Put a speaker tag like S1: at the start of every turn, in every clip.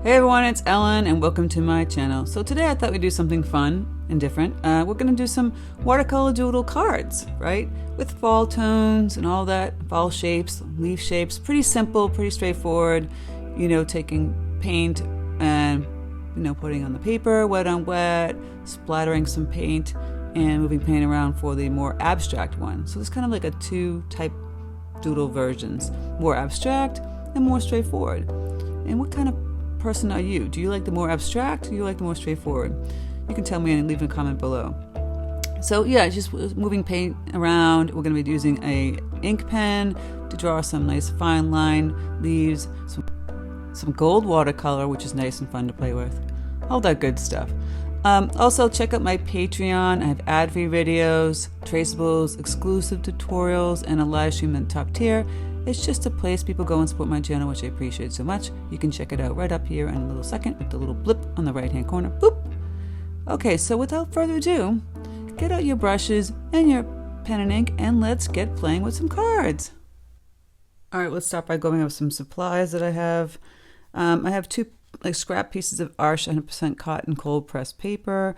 S1: Hey everyone, it's Ellen and welcome to my channel. So today I thought we'd do something fun and different. We're going to do some watercolor doodle cards, right? With fall tones and all that, fall shapes, leaf shapes. Pretty simple, pretty straightforward. You know, taking paint and, putting on the paper, wet on wet, splattering some paint, and moving paint around for the more abstract one. So it's kind of like a two type doodle versions. More abstract and more straightforward. And what kind of person are you? Do you like the more abstract or do you like the more straightforward? You can tell me and leave a comment below. So yeah, just moving paint around. We're going to be using a ink pen to draw some nice fine line leaves, some gold watercolor, which is nice and fun to play with, all that good stuff. Also check out my Patreon. I have ad-free videos, traceables, exclusive tutorials, and a live stream at the top tier. It's just a place people go and support my channel, which I appreciate so much. You can check it out right up here in a little second with the little blip on the right hand corner. Boop! Okay, so without further ado, get out your brushes and your pen and ink and let's get playing with some cards. Alright, let's start by going over some supplies that I have. I have two scrap pieces of Arch 100% cotton cold pressed paper.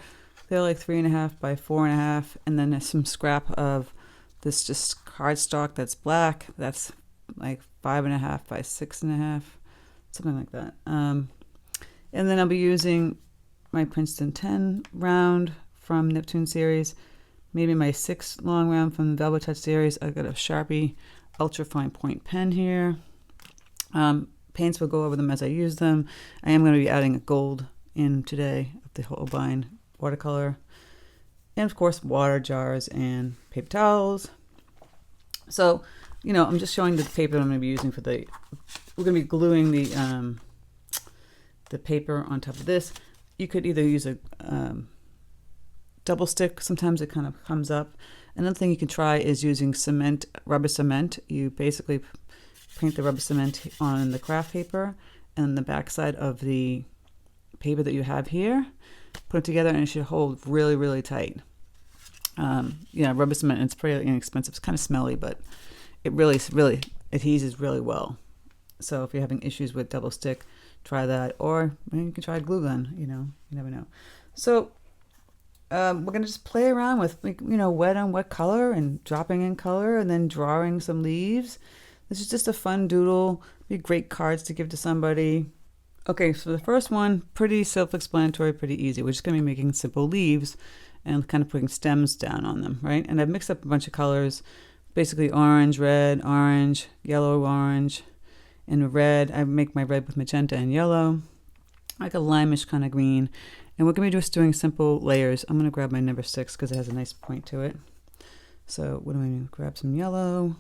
S1: They're like 3.5 by 4.5, and then there's some scrap of this just cardstock that's black. That's like 5.5 by 6.5, something like that. And then I'll be using my Princeton 10 round from Neptune series, maybe my 6 long round from the Velvet Touch series. I've got a Sharpie ultra fine point pen here. Paints will go over them as I use them. I am going to be adding a gold in today of the Holbein watercolor, and of course water jars and paper towels. So, I'm just showing the paper that I'm going to be using for we're going to be gluing the paper on top of this. You could either use a double stick. Sometimes it kind of comes up. Another thing you can try is using cement, rubber cement. You basically paint the rubber cement on the craft paper and the back side of the paper that you have here. Put it together and it should hold really, really tight. Rubber cement, it's pretty inexpensive. It's kind of smelly, but it really adheses really well. So if you're having issues with double stick, try that. Or maybe you can try a glue gun, you never know. So we're going to just play around with, wet on wet color and dropping in color and then drawing some leaves. This is just a fun doodle. Be great cards to give to somebody. Okay, so the first one, pretty self-explanatory, pretty easy. We're just going to be making simple leaves and kind of putting stems down on them, right? And I've mixed up a bunch of colors, basically orange, red, orange, yellow, orange, and red. I make my red with magenta and yellow, like a limeish kind of green. And we're going to be just doing simple layers. I'm going to grab my number 6 because it has a nice point to it. So what do I do? Grab some yellow.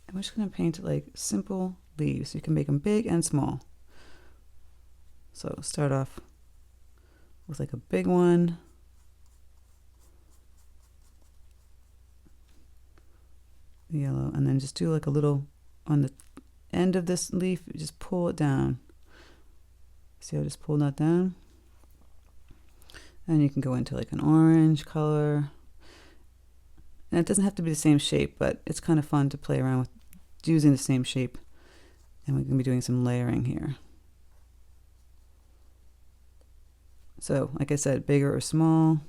S1: I'm just going to paint like simple leaves. You can make them big and small. So start off with like a big one. Yellow, and then just do like a little on the end of this leaf, just pull it down. See how I just pulled that down? And you can go into like an orange color. And it doesn't have to be the same shape, but it's kind of fun to play around with using the same shape. And we're going to be doing some layering here. So, like I said, bigger or small.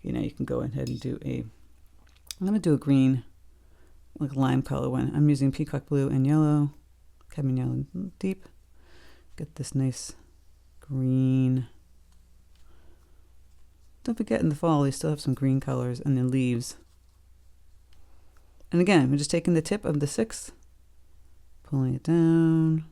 S1: You can go ahead and do I'm going to do a green, like lime color one. I'm using peacock blue and yellow, cadmium yellow deep. Get this nice green. Don't forget in the fall, you still have some green colors and then leaves. And again, we're just taking the tip of the 6, pulling it down.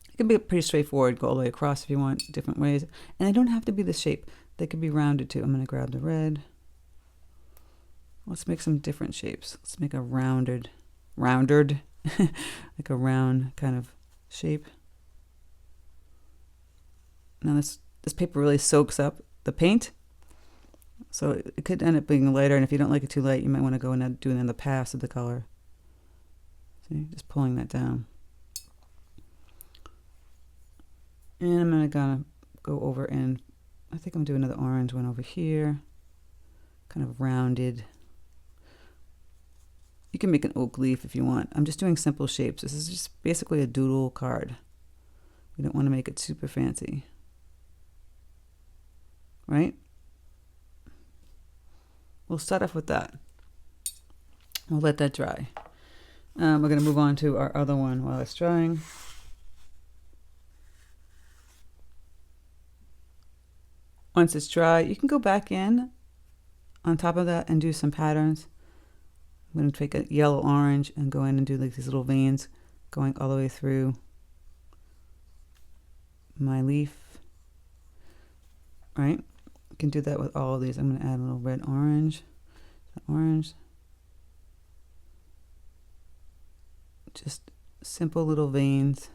S1: It can be pretty straightforward, go all the way across if you want, different ways. And they don't have to be the shape. They could be rounded too. I'm going to grab the red. Let's make some different shapes. Let's make a rounded, like a round kind of shape. Now this paper really soaks up the paint. So it could end up being lighter, and if you don't like it too light, you might want to go and do another pass of the color. See, just pulling that down. And I'm gonna go over and I think I'm doing another orange one over here, kind of rounded. You can make an oak leaf if you want. I'm just doing simple shapes. This is just basically a doodle card. We don't want to make it super fancy. Right? We'll start off with that. We'll let that dry. We're going to move on to our other one while it's drying. Once it's dry, you can go back in on top of that and do some patterns. I'm going to take a yellow orange and go in and do like these little veins going all the way through my leaf. Right? You can do that with all of these. I'm going to add a little red orange. Orange. Just simple little veins.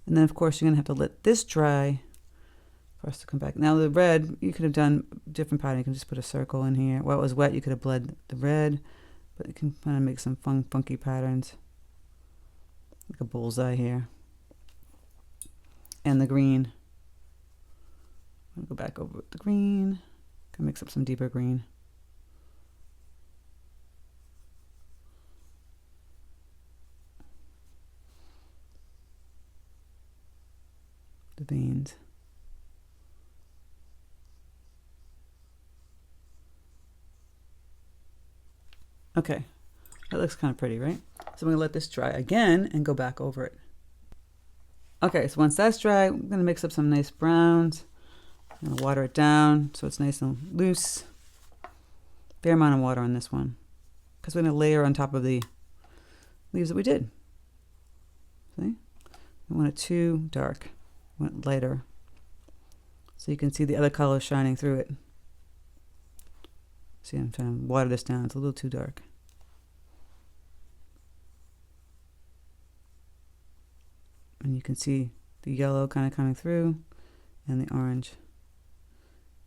S1: And then of course you're going to have to let this dry for us to come back. Now the red, you could have done different pattern. You can just put a circle in here. While it was wet, you could have bled the red, but you can kind of make some funky patterns. Like a bullseye here. And the green. I'll go back over with the green. Can mix up some deeper green. The veins. Okay, that looks kind of pretty, right? So I'm going to let this dry again and go back over it. Okay, so once that's dry, I'm going to mix up some nice browns. I'm going to water it down so it's nice and loose. Fair amount of water on this one because we're going to layer on top of the leaves that we did. See? I want it too dark. I want it lighter so you can see the other colors shining through it. See, I'm trying to water this down. It's a little too dark. And you can see the yellow kind of coming through and the orange.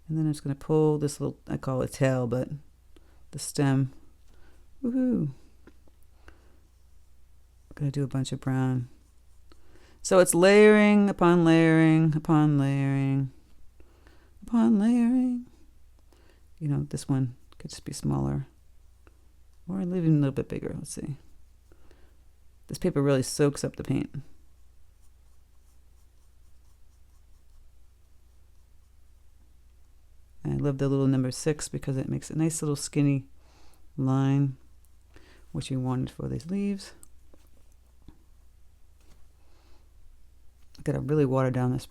S1: And then I'm just going to pull this little, I call it tail, but the stem. Woohoo! I'm going to do a bunch of brown. So it's layering upon layering upon layering upon layering. You know, this one could just be smaller or even a little bit bigger. Let's see. This paper really soaks up the paint. And I love the little number 6 because it makes a nice little skinny line, which we wanted for these leaves. I gotta really water down this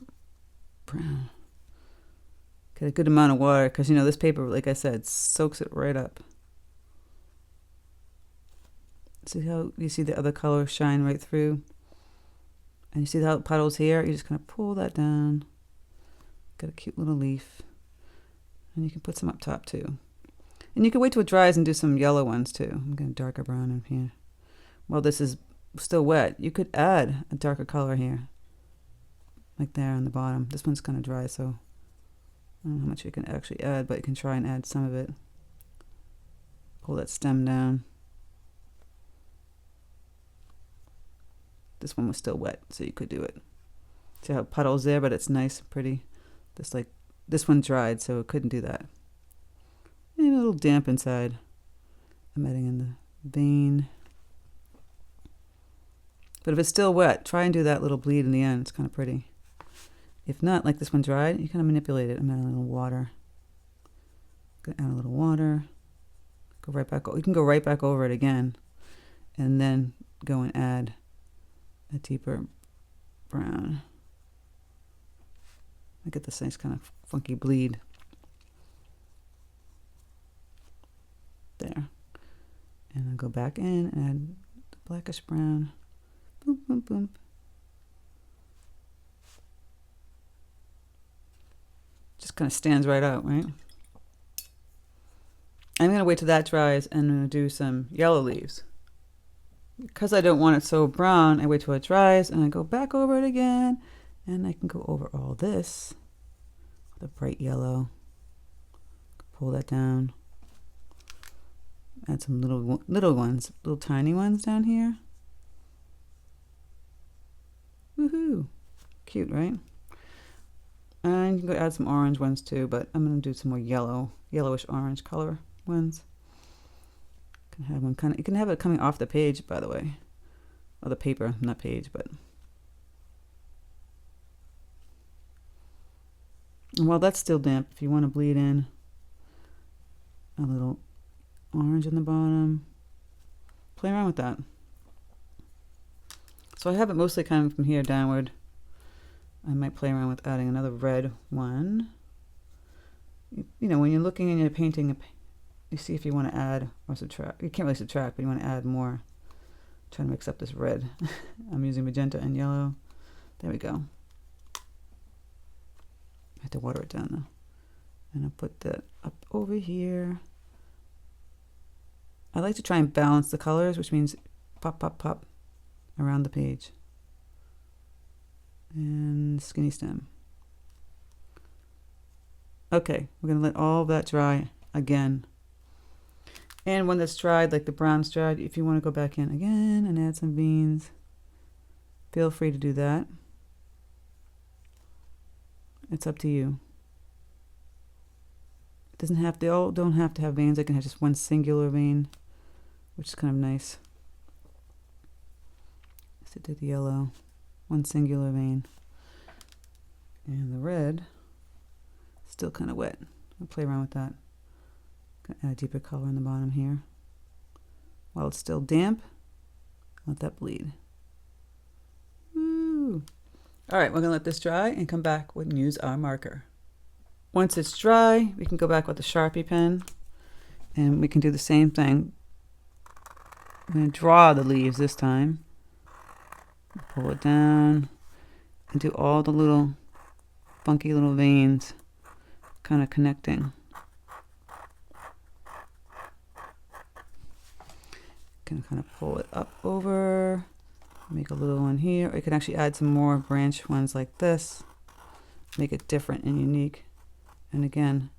S1: brown. Get a good amount of water because, you know, this paper, like I said, soaks it right up. See how you see the other colors shine right through? And you see how it puddles here? You just kind of pull that down. Got a cute little leaf. And you can put some up top too. And you can wait till it dries and do some yellow ones too. I'm going to darker brown in here. While this is still wet, you could add a darker color here. Like there on the bottom. This one's kind of dry, so I don't know how much you can actually add, but you can try and add some of it. Pull that stem down. This one was still wet, so you could do it. See how it puddles there, but it's nice and pretty. This one dried, so it couldn't do that. And a little damp inside. I'm adding in the vein. But if it's still wet, try and do that little bleed in the end. It's kind of pretty. If not, like this one dried, you kind of manipulate it. I'm adding a little water. Gonna add a little water. Go right back. You can go right back over it again, and then go and add a deeper brown. I get this nice kind of funky bleed. There. And I'll go back in and add the blackish brown. Boom, boom, boom. Just kind of stands right out, right? I'm going to wait till that dries and I'm going to do some yellow leaves. Because I don't want it so brown, I wait till it dries and I go back over it again. And I can go over all this. The bright yellow. Pull that down. Add some little ones, little tiny ones down here. Woohoo! Cute, right? And you can go add some orange ones too, but I'm going to do some more yellowish orange color ones. You can have one you can have it coming off the page, by the way. Or the paper, not page, but. And while that's still damp, if you want to bleed in a little orange in the bottom, play around with that. So I have it mostly coming from here downward. I might play around with adding another red one. You know, when you're looking and you're painting, you see if you want to add or subtract. You can't really subtract, but you want to add more. Trying to mix up this red. I'm using magenta and yellow. There we go. I have to water it down though. And I'll put that up over here. I like to try and balance the colors, which means pop, pop, pop around the page. And skinny stem. Okay, we're going to let all of that dry again. And when that's dried, like the brown's dried, if you want to go back in again and add some beans, feel free to do that. It's up to you. It doesn't have, they all don't have to have veins. I can have just one singular vein, which is kind of nice. So did the yellow, one singular vein. And the red, still kind of wet. I'll play around with that. Add a deeper color in the bottom here. While it's still damp, let that bleed. Woo! All right, we're gonna let this dry and come back and use our marker. Once it's dry, we can go back with the Sharpie pen and we can do the same thing. I'm gonna draw the leaves this time. Pull it down and do all the little funky little veins kind of connecting. Can kind of pull it up over, make a little one here, or you can actually add some more branch ones like this, make it different and unique. And again,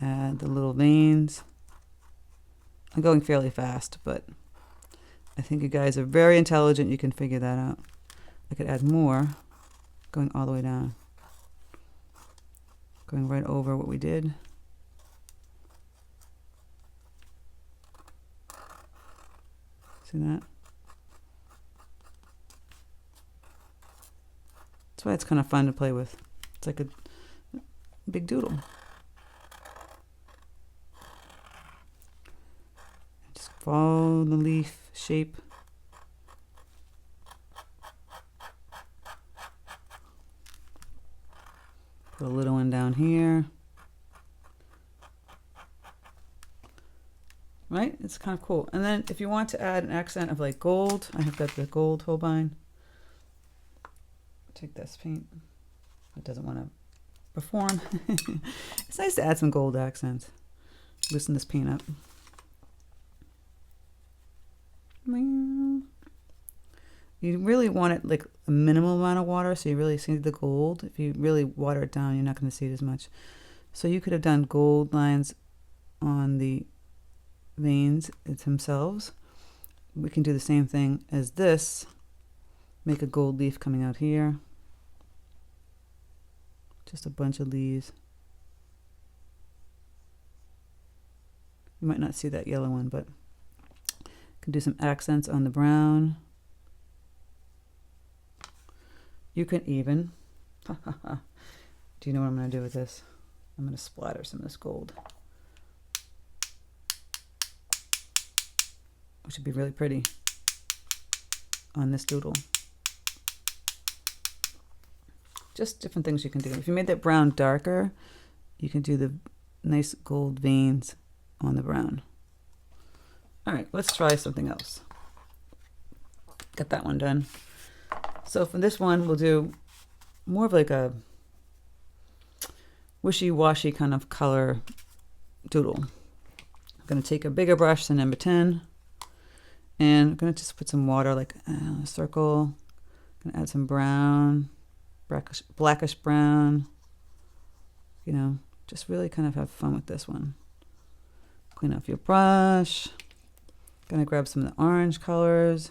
S1: add the little veins. I'm going fairly fast, but I think you guys are very intelligent. You can figure that out. I could add more, going all the way down, going right over what we did. See that? That's why it's kind of fun to play with. It's like a big doodle. Just follow the leaf shape. Put a little one down here. Right? It's kind of cool. And then if you want to add an accent of like gold, I have got the gold Holbein. Take this paint. It doesn't want to perform. It's nice to add some gold accents. Loosen this paint up. You really want it like a minimal amount of water, so you really see the gold. If you really water it down, you're not going to see it as much. So you could have done gold lines on the veins themselves. We can do the same thing as this. Make a gold leaf coming out here. Just a bunch of leaves. You might not see that yellow one, but can do some accents on the brown. You can even, do you know what I'm going to do with this? I'm going to splatter some of this gold, which would be really pretty on this doodle. Just different things you can do. If you made that brown darker, you can do the nice gold veins on the brown. All right, let's try something else. Got that one done. So for this one, we'll do more of like a wishy-washy kind of color doodle. I'm going to take a bigger brush than number 10, and I'm going to just put some water, like a circle. I'm going to add some brown, blackish brown. You know, just really kind of have fun with this one. Clean off your brush. Going to grab some of the orange colors.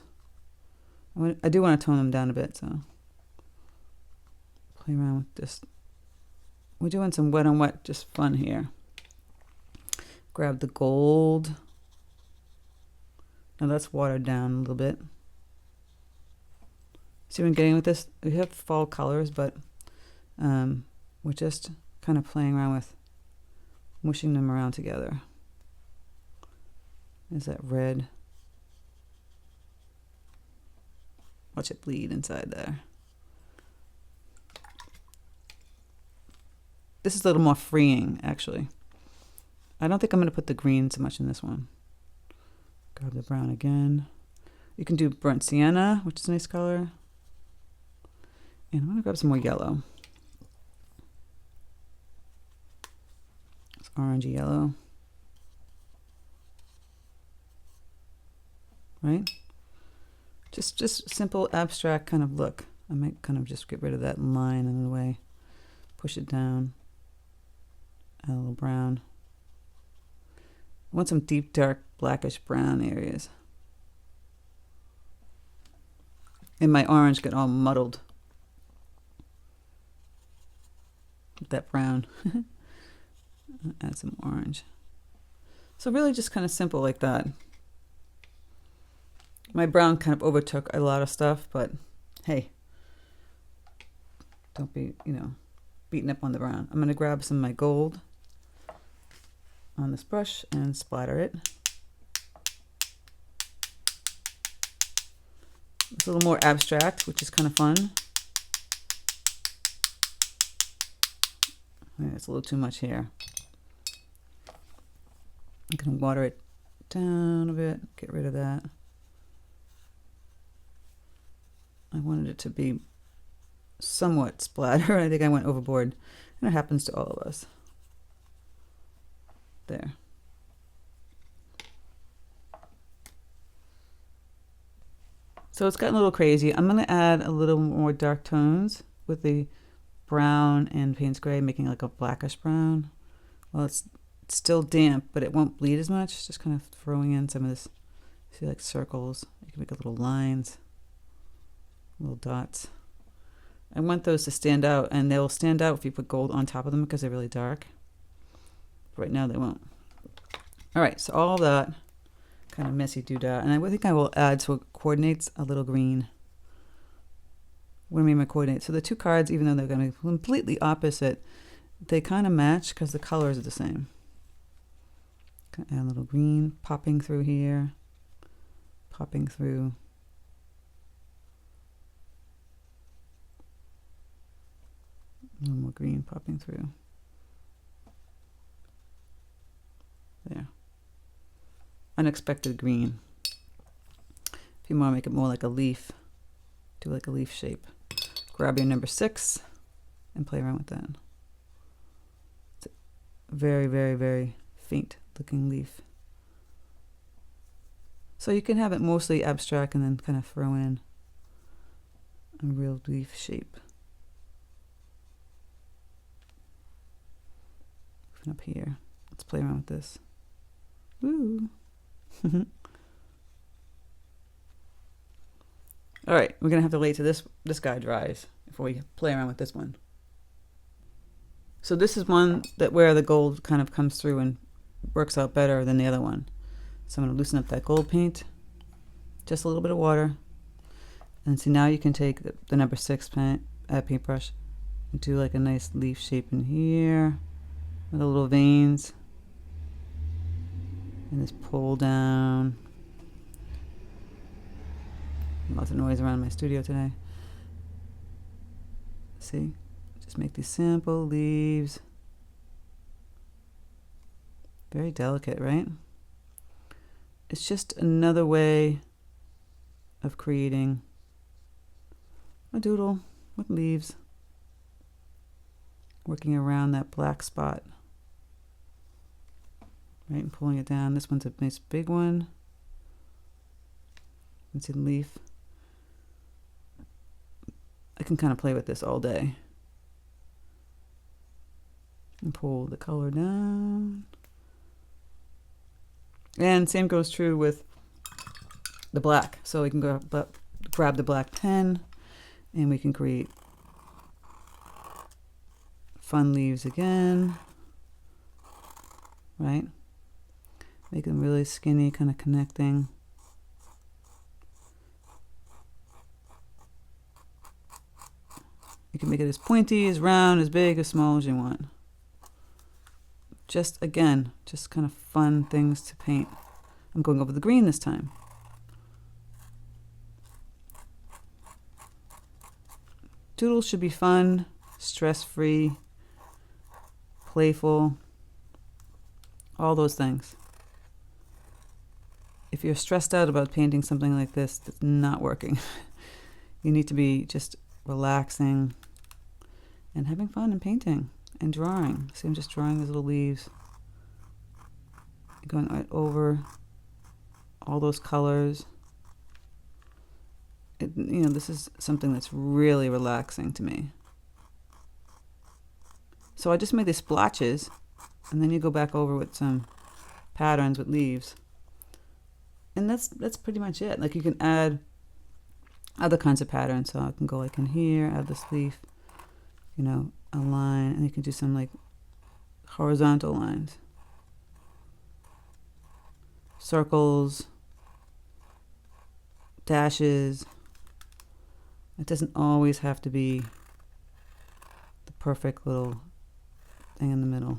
S1: I do want to tone them down a bit, so play around with this we're doing some wet on wet, just fun here. Grab the gold. Now that's watered down a little bit. See what I'm getting with this? We have fall colors, but we're just kind of playing around with mushing them around together. There's that red. Watch it bleed inside there. This is a little more freeing, actually. I don't think I'm going to put the green so much in this one. Grab the brown again. You can do burnt sienna, which is a nice color. And I'm going to grab some more yellow. It's orangey yellow. Right? Just simple abstract kind of look. I might kind of just get rid of that line in the way. Push it down. Add a little brown. I want some deep, dark, blackish brown areas. And my orange got all muddled with that brown. Add some orange. So really just kind of simple like that. My brown kind of overtook a lot of stuff, but hey, don't be, beating up on the brown. I'm going to grab some of my gold on this brush and splatter it. It's a little more abstract, which is kind of fun. It's a little too much here. I'm going to water it down a bit, get rid of that. I wanted it to be somewhat splatter. I think I went overboard, and it happens to all of us. There. So it's gotten a little crazy. I'm going to add a little more dark tones with the brown and Paynes gray, making like a blackish brown. Well, it's still damp, but it won't bleed as much. Just kind of throwing in some of this, see, like circles. You can make little lines, little dots. I want those to stand out, and they'll stand out if you put gold on top of them because they're really dark. Right now they won't. All right, so all that kind of messy doodah, and I think I will add, so it coordinates, a little green. What do I mean by coordinate? So the two cards, even though they're going to be completely opposite, they kind of match because the colors are the same. Add a little green popping through here, popping through. A little more green popping through. There. Unexpected green. If you want to make it more like a leaf, do like a leaf shape. Grab your number 6 and play around with that. It's a very, very, very faint looking leaf. So you can have it mostly abstract and then kind of throw in a real leaf shape. Up here. Let's play around with this. Woo! All right, we're gonna have to wait till this guy dries before we play around with this one. So this is one that where the gold kind of comes through and works out better than the other one. So I'm gonna loosen up that gold paint, just a little bit of water, and see now you can take the number 6 paintbrush and do like a nice leaf shape in here. With the little veins and this pull down. Lots of noise around my studio today. See, just make these simple leaves. Very delicate, right? It's just another way of creating a doodle with leaves, working around that black spot. Right, and pulling it down. This one's a nice big one. It's a leaf. I can kind of play with this all day. And pull the color down. And same goes true with the black. So we can grab the black pen and we can create fun leaves again, right? Make them really skinny, kind of connecting. You can make it as pointy, as round, as big, as small as you want. Just, again, just kind of fun things to paint. I'm going over the green this time. Doodles should be fun, stress-free, playful, all those things. If you're stressed out about painting something like this, that's not working. You need to be just relaxing and having fun and painting and drawing. See, I'm just drawing these little leaves. Going right over all those colors. You know, this is something that's really relaxing to me. So I just made these splotches, and then you go back over with some patterns with leaves. And that's pretty much it. Like, you can add other kinds of patterns. So I can go like in here, add this leaf, you know, a line, and you can do some like horizontal lines. Circles, dashes. It doesn't always have to be the perfect little thing in the middle,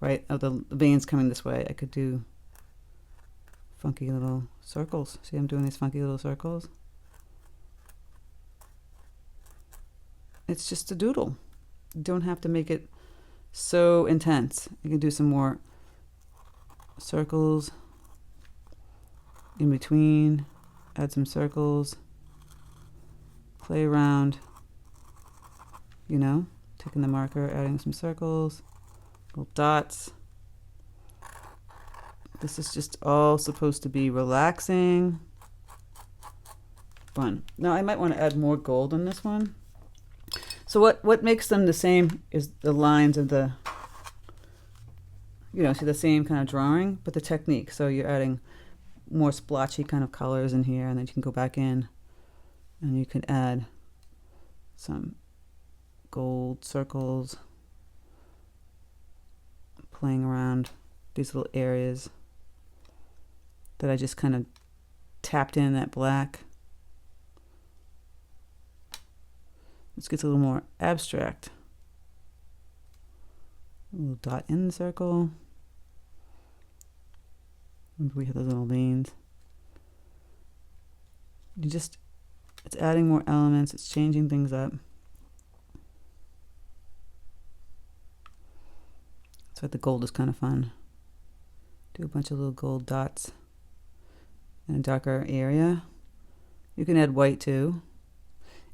S1: right? Oh, the veins coming this way. I could do funky little circles. See, I'm doing these funky little circles. It's just a doodle. You don't have to make it so intense. You can do some more circles in between, add some circles, play around, you know, taking the marker, adding some circles, little dots. This is just all supposed to be relaxing, fun. Now I might want to add more gold on this one. So what makes them the same is the lines of the, you know, see the same kind of drawing, but the technique. So you're adding more splotchy kind of colors in here, and then you can go back in and you can add some gold circles, playing around these little areas that I just kind of tapped in that black. This gets a little more abstract. A little dot in the circle. Remember, we have those little veins. You just, it's adding more elements, it's changing things up. So the gold is kind of fun. Do a bunch of little gold dots in a darker area. You can add white too.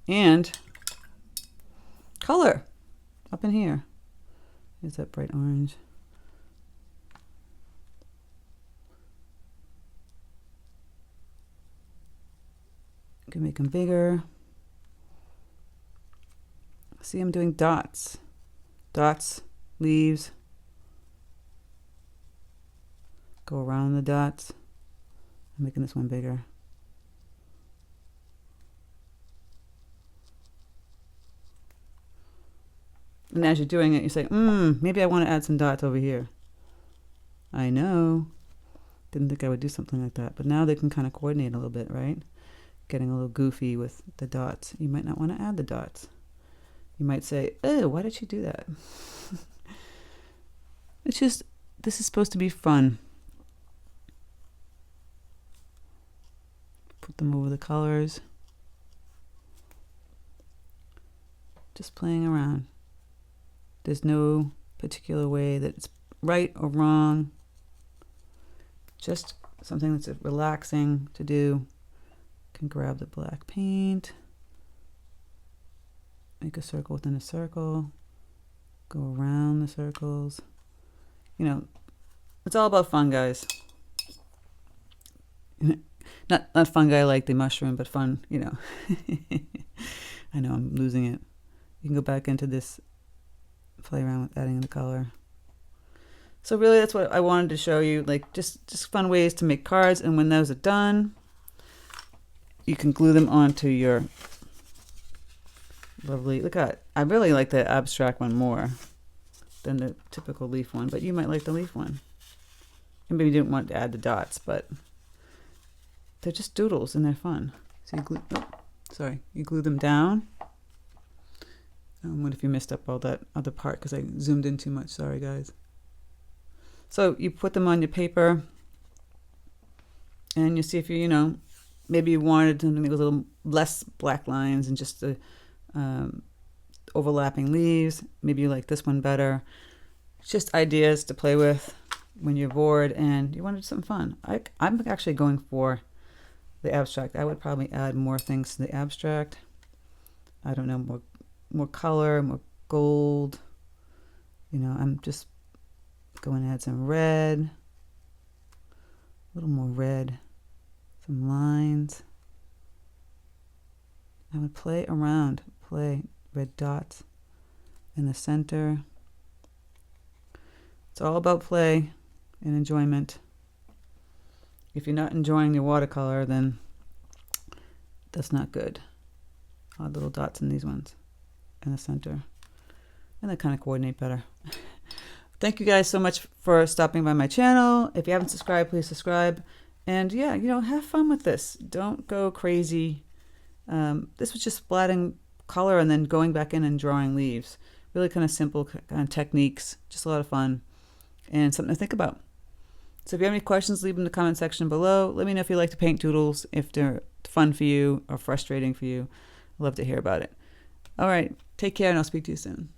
S1: And color up in here. Here's that bright orange. You can make them bigger. See, I'm doing dots. Dots, leaves. Go around the dots. I'm making this one bigger. And as you're doing it, you say, maybe I want to add some dots over here. I know. Didn't think I would do something like that. But now they can kind of coordinate a little bit, right? Getting a little goofy with the dots. You might not want to add the dots. You might say, oh, why did you do that? It's just, this is supposed to be fun. Put them over the colors. Just playing around. There's no particular way that it's right or wrong. Just something that's relaxing to do. Can grab the black paint. Make a circle within a circle. Go around the circles. You know, it's all about fun, guys. Not fungi like the mushroom, but fun, you know. I know I'm losing it. You can go back into this, play around with adding the color. So really that's what I wanted to show you, like just fun ways to make cards, and when those are done, you can glue them onto your lovely, look at, I really like the abstract one more. than the typical leaf one, but you might like the leaf one. And maybe you didn't want to add the dots, but they're just doodles and they're fun. So you glue, you glue them down. What if you messed up all that other part because I zoomed in too much? Sorry, guys. So you put them on your paper, and you see if you, maybe you wanted something that was a little less black lines and just the overlapping leaves. Maybe you like this one better. It's just ideas to play with when you're bored and you want to do something fun. I'm actually going for the abstract. I would probably add more things to the abstract. I don't know, more color, more gold. I'm just going to add some red, a little more red, some lines. I would play red dots in the center. It's all about play and enjoyment. If you're not enjoying your watercolor, then that's not good. Odd little dots in these ones in the center. And they kind of coordinate better. Thank you guys so much for stopping by my channel. If you haven't subscribed, please subscribe. And yeah, have fun with this. Don't go crazy. This was just splatting color and then going back in and drawing leaves. Really kind of simple kind of techniques. Just a lot of fun and something to think about. So if you have any questions, leave them in the comment section below. Let me know if you like to paint doodles, if they're fun for you or frustrating for you. I'd love to hear about it. All right, take care and I'll speak to you soon.